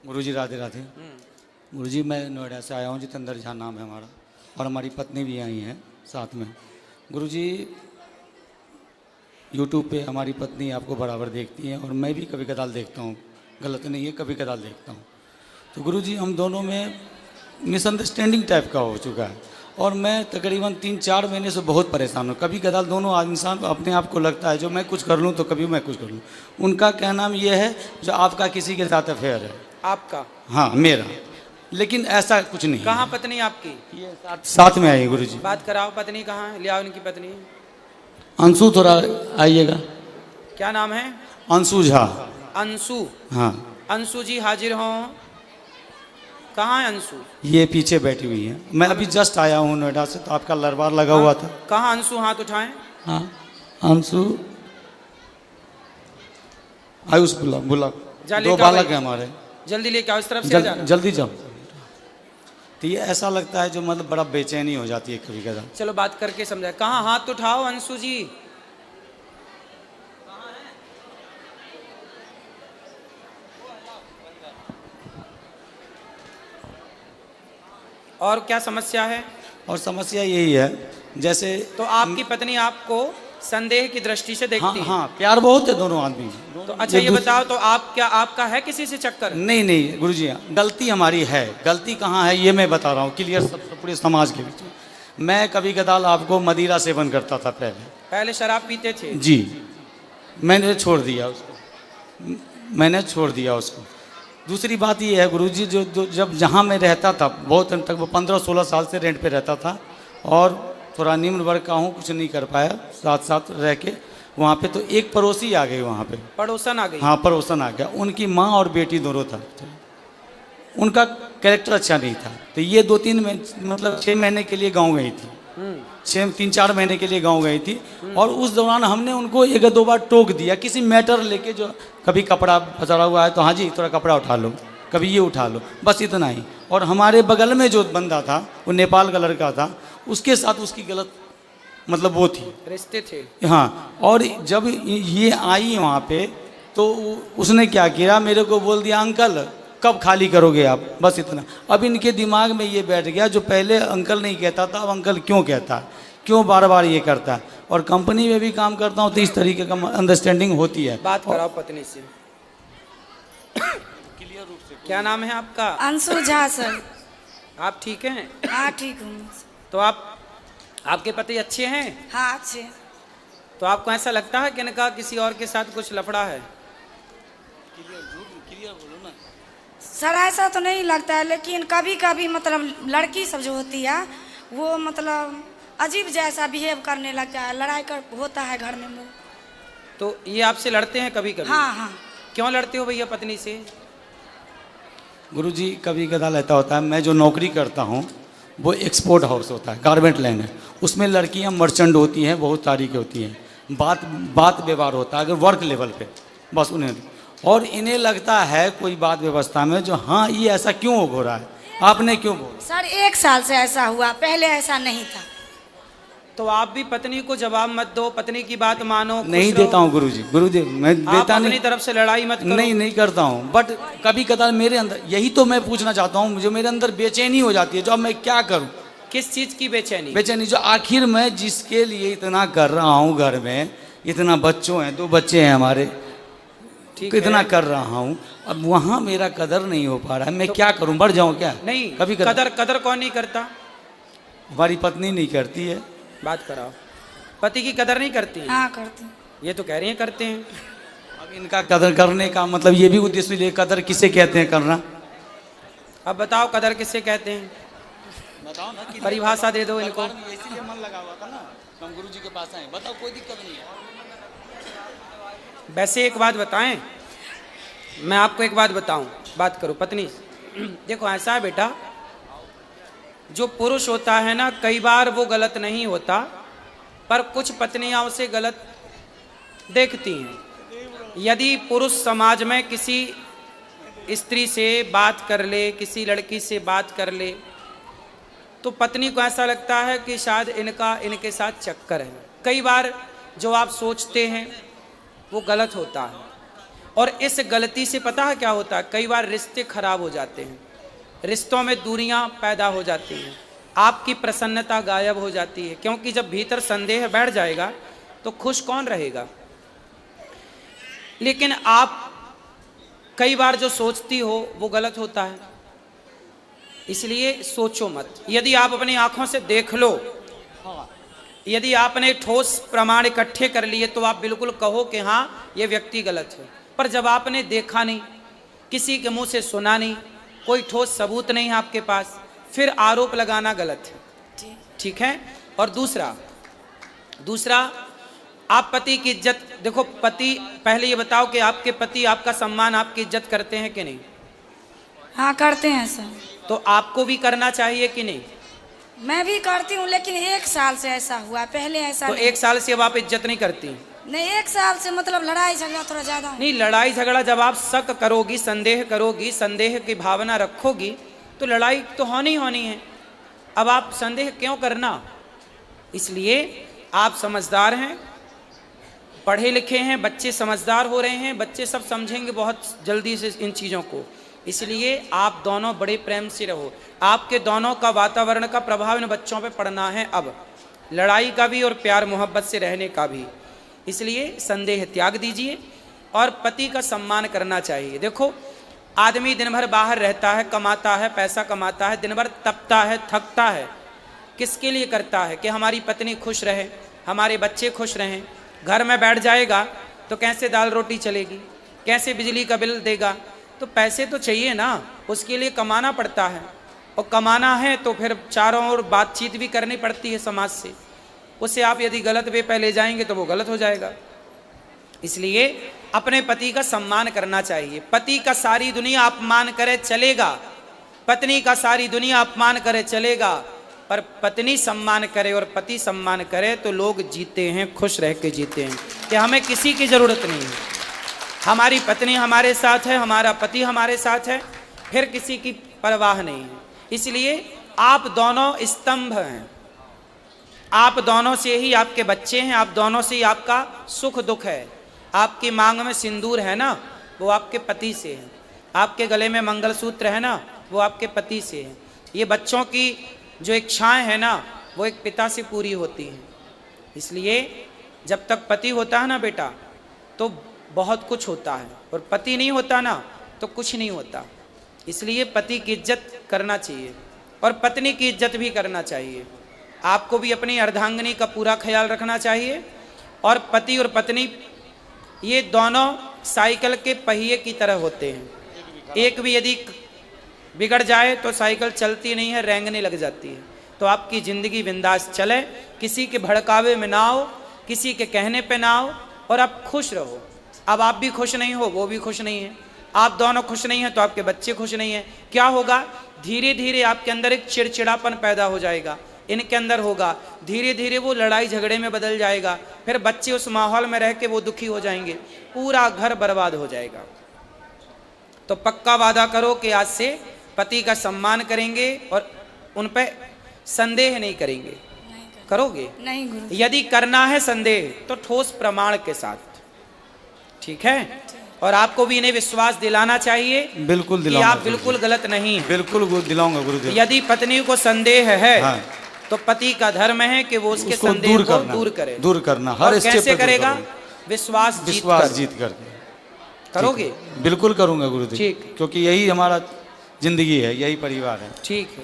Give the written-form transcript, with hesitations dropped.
गुरुजी राधे राधे। गुरुजी मैं नोएडा से आया हूँ, जितेंद्र झा नाम है हमारा, और हमारी पत्नी भी आई हैं साथ में। गुरुजी यूट्यूब पे हमारी पत्नी आपको बराबर देखती हैं और मैं भी कभी कदाल देखता हूँ, गलत नहीं है, कभी कदाल देखता हूँ। तो गुरुजी हम दोनों में मिसअंडरस्टैंडिंग टाइप का हो चुका है और मैं तकरीबन 3-4 महीने से बहुत परेशान हूँ। कभी कदाल दोनों इंसान अपने आप को लगता है जो मैं कुछ कर लूँ तो कभी मैं कुछ कर लूँ। उनका कहना ये है जो आपका किसी के साथ अफेयर है। आपका? हाँ मेरा, लेकिन ऐसा कुछ नहीं। कहाँ पत्नी आपकी? ये साथ में आई गुरुजी। बात कराओ, पत्नी कहाँ है? ले आओ इनकी पत्नी। अंशु थोड़ा आइएगा। क्या नाम है? अंशु झा। अंशु? हाँ। अंशु जी हाजिर हों। कहाँ है अंशु? ये पीछे बैठी हुई है। मैं अभी जस्ट आया हूँ नोएडा से, तो आपका लरबार लगा हुआ था। कहाँ अंशु? हाथ उठाएं। हाँ अंशु आयुष बुला 2 बालक है हमारे। जल्दी लेके आओ, इस तरफ से जाना। जल्दी जाओ। तो ये ऐसा लगता है जो मतलब बड़ा बेचैनी हो जाती है कभी कदा। चलो बात करके समझाए। कहाँ? हाथ उठाओ अंशु जी। और क्या समस्या है? और समस्या यही है जैसे तो आपकी पत्नी आपको संदेह की दृष्टि से देखती है? हाँ प्यार बहुत है दोनों आदमी। तो अच्छा ये बताओ, तो आप क्या, आपका है किसी से चक्कर? नहीं गुरुजी, गलती हमारी है। गलती कहाँ है ये मैं बता रहा हूँ क्लियर, सब पूरे समाज के बीच में। मैं कभी कदाल आपको मदिरा सेवन करता था पहले शराब पीते थे जी। मैंने छोड़ दिया उसको। दूसरी बात ये है गुरुजी, जो जब जहाँ मैं रहता था बहुत दिन तक, वो 15-16 साल से रेंट पे रहता था और थोड़ा निम्न वर्ग का हूँ, कुछ नहीं कर पाया साथ रह के वहाँ पे। तो एक पड़ोसी आ गई वहाँ पे, पड़ोसन आ गई। हाँ पड़ोसन आ गया। उनकी माँ और बेटी दोनों था। उनका कैरेक्टर अच्छा नहीं था। तो ये 2-3 मतलब 6 महीने के लिए गाँव गई थी। 3-4 महीने के लिए गाँव गई थी और उस दौरान हमने उनको 1-2 बार टोक दिया किसी मैटर लेके, जो कभी कपड़ा पसरा हुआ है तो हाँ जी थोड़ा कपड़ा उठा लो, कभी ये उठा लो, बस इतना ही। और हमारे बगल में जो बंदा था वो नेपाल का लड़का था, उसके साथ उसकी गलत मतलब वो थी, रिश्ते थे। हाँ। और जब ये आई वहाँ पे तो उसने क्या किया, मेरे को बोल दिया अंकल कब खाली करोगे आप, बस इतना। अब इनके दिमाग में ये बैठ गया, जो पहले अंकल नहीं कहता था अब अंकल क्यों कहता है, क्यों बार बार ये करता है। और कंपनी में भी काम करता हूँ तो इस तरीके का अंडरस्टैंडिंग होती है। बात कराओ पत्नी से क्लियर रूप से। क्या नाम है आपका? अंशु झा सर। आप ठीक हैं? हाँ ठीक हूँ। तो आपके पति अच्छे हैं? हाँ अच्छे। तो आपको ऐसा लगता है कि इनका किसी और के साथ कुछ लफड़ा है? क्लियर बोलो ना सर। ऐसा तो नहीं लगता है, लेकिन कभी कभी मतलब लड़की सब जो होती है वो मतलब अजीब जैसा बिहेव करने लगता है, लड़ाई कर होता है घर में। तो ये आपसे लड़ते हैं कभी कभी? हाँ। क्यों लड़ते हो भैया पत्नी से? गुरुजी कभी कदाल ऐसा होता है, मैं जो नौकरी करता हूँ वो एक्सपोर्ट हाउस होता है, गारमेंट लैंड है, उसमें लड़कियाँ मर्चेंट होती हैं, बहुत सारी की होती हैं। बात व्यवहार होता है अगर वर्क लेवल पे, बस उन्हें। और इन्हें लगता है कोई बात व्यवस्था में जो हाँ ये ऐसा क्यों हो रहा है, आपने क्यों बोला? सर 1 साल से ऐसा हुआ, पहले ऐसा नहीं था। तो आप भी पत्नी को जवाब मत दो, पत्नी की बात मानो। नहीं देता हूँ गुरुजी मैं देता नहीं। अपनी तरफ से लड़ाई मत करो। नहीं करता हूँ, बट कभी कदार मेरे अंदर, यही तो मैं पूछना चाहता हूँ, मुझे मेरे अंदर बेचैनी हो जाती है, जो अब मैं क्या करूँ। किस चीज की बेचैनी? बेचैनी जो आखिर मैं जिसके लिए इतना कर रहा हूँ, घर में इतना बच्चों हैं, 2 बच्चे हैं हमारे, इतना कर रहा हूँ, अब वहाँ मेरा कदर नहीं हो पा रहा है। मैं क्या करूँ, बढ़ जाऊँ क्या? नहीं, कभी कदर कौन नहीं करता? हमारी पत्नी नहीं करती है। बात कराओ। पति की कदर नहीं करती है? हाँ करती। ये तो कह रही हैं करते हैं। अब इनका कदर करने का मतलब ये भी उद्देश्य है, कदर किसे कहते हैं करना? अब बताओ कदर किसे कहते हैं, बताओ ना, परिभाषा दे दो इनको। इसीलिए मन लगा हुआ था ना, हम गुरुजी के पास आए। बताओ, कोई दिक्कत नहीं है। वैसे एक बात बताएं, मैं आपको एक बात बताऊं, बात करो पत्नी। देखो ऐसा है बेटा, जो पुरुष होता है ना, कई बार वो गलत नहीं होता, पर कुछ पत्नियां उसे गलत देखती हैं। यदि पुरुष समाज में किसी स्त्री से बात कर ले, किसी लड़की से बात कर ले, तो पत्नी को ऐसा लगता है कि शायद इनके साथ चक्कर है। कई बार जो आप सोचते हैं वो गलत होता है। और इस गलती से पता है क्या होता है, कई बार रिश्ते खराब हो जाते हैं, रिश्तों में दूरियां पैदा हो जाती हैं, आपकी प्रसन्नता गायब हो जाती है, क्योंकि जब भीतर संदेह बैठ जाएगा तो खुश कौन रहेगा। लेकिन आप कई बार जो सोचती हो वो गलत होता है, इसलिए सोचो मत। यदि आप अपनी आंखों से देख लो, यदि आपने ठोस प्रमाण इकट्ठे कर लिए तो आप बिल्कुल कहो कि हाँ ये व्यक्ति गलत है। पर जब आपने देखा नहीं, किसी के मुंह से सुना नहीं, कोई ठोस सबूत नहीं है आपके पास, फिर आरोप लगाना गलत है। ठीक है। और दूसरा आप पति की इज्जत देखो। पति, पहले ये बताओ कि आपके पति आपका सम्मान, आपकी इज्जत करते हैं कि नहीं? हाँ करते हैं सर। तो आपको भी करना चाहिए कि नहीं? मैं भी करती हूँ, लेकिन 1 साल से ऐसा हुआ, पहले ऐसा तो नहीं। 1 साल से अब आप इज्जत नहीं करती? नहीं, 1 साल से मतलब लड़ाई झगड़ा थोड़ा ज्यादा है। नहीं, लड़ाई झगड़ा जब आप शक करोगी, संदेह करोगी, संदेह की भावना रखोगी तो लड़ाई तो होनी है। अब आप संदेह क्यों करना? इसलिए आप समझदार हैं, पढ़े लिखे हैं, बच्चे समझदार हो रहे हैं, बच्चे सब समझेंगे बहुत जल्दी से इन चीज़ों को। इसलिए आप दोनों बड़े प्रेम से रहो। आपके दोनों का वातावरण का प्रभाव इन बच्चों पे पड़ना है, अब लड़ाई का भी और प्यार मोहब्बत से रहने का भी। इसलिए संदेह त्याग दीजिए और पति का सम्मान करना चाहिए। देखो, आदमी दिन भर बाहर रहता है, कमाता है, पैसा कमाता है, दिन भर तपता है, थकता है, किसके लिए करता है? कि हमारी पत्नी खुश रहे, हमारे बच्चे खुश रहें। घर में बैठ जाएगा तो कैसे दाल रोटी चलेगी, कैसे बिजली का बिल देगा? तो पैसे तो चाहिए ना, उसके लिए कमाना पड़ता है, और कमाना है तो फिर चारों ओर बातचीत भी करनी पड़ती है समाज से। उसे आप यदि गलत वे पे ले जाएंगे तो वो गलत हो जाएगा। इसलिए अपने पति का सम्मान करना चाहिए। पति का सारी दुनिया अपमान करे चलेगा, पत्नी का सारी दुनिया अपमान करे चलेगा, पर पत्नी सम्मान करे और पति सम्मान करे तो लोग जीते हैं, खुश रह के जीते हैं, कि हमें किसी की ज़रूरत नहीं है। हमारी पत्नी हमारे साथ है, हमारा पति हमारे साथ है, फिर किसी की परवाह नहीं है। इसलिए आप दोनों स्तंभ हैं, आप दोनों से ही आपके बच्चे हैं, आप दोनों से ही आपका सुख दुख है। आपकी मांग में सिंदूर है ना, वो आपके पति से है। आपके गले में मंगलसूत्र है ना, वो आपके पति से है। ये बच्चों की जो इच्छाएं हैं ना, वो एक पिता से पूरी होती हैं। इसलिए जब तक पति होता है ना बेटा, तो बहुत कुछ होता है, और पति नहीं होता ना तो कुछ नहीं होता। इसलिए पति की इज्जत करना चाहिए और पत्नी की इज्जत भी करना चाहिए। आपको भी अपनी अर्धांगिनी का पूरा ख्याल रखना चाहिए। और पति और पत्नी ये दोनों साइकिल के पहिए की तरह होते हैं। एक भी यदि बिगड़ जाए तो साइकिल चलती नहीं है, रेंगने लग जाती है। तो आपकी ज़िंदगी बिंदास चले, किसी के भड़कावे में ना आओ, किसी के कहने पे ना आओ, और आप खुश रहो। अब आप भी खुश नहीं हो, वो भी खुश नहीं है, आप दोनों खुश नहीं हैं तो आपके बच्चे खुश नहीं हैं। क्या होगा? धीरे धीरे आपके अंदर एक चिड़चिड़ापन पैदा हो जाएगा, इनके अंदर होगा, धीरे धीरे वो लड़ाई झगड़े में बदल जाएगा, फिर बच्चे उस माहौल में रह के वो दुखी हो जाएंगे, पूरा घर बर्बाद हो जाएगा। तो पक्का वादा करो कि आज से पति का सम्मान करेंगे और उन पे संदेह नहीं करेंगे। करोगे? नहीं गुरु। यदि करना है संदेह तो ठोस प्रमाण के साथ, ठीक है? और आपको भी इन्हें विश्वास दिलाना चाहिए, बिल्कुल कि दिलाऊंगा, आप बिल्कुल गलत नहीं हैं। बिल्कुल दिलाऊंगा गुरुदेव। यदि पत्नी को संदेह है, हाँ, तो पति का धर्म है कि वो उसके उसको संदेह को दूर करना और हर स्टेप कैसे पे दूर करेगा? करूंगा। विश्वास जीत कर करोगे? बिल्कुल करूंगा गुरुदेव, ठीक। क्योंकि यही हमारा जिंदगी है, यही परिवार है। ठीक है।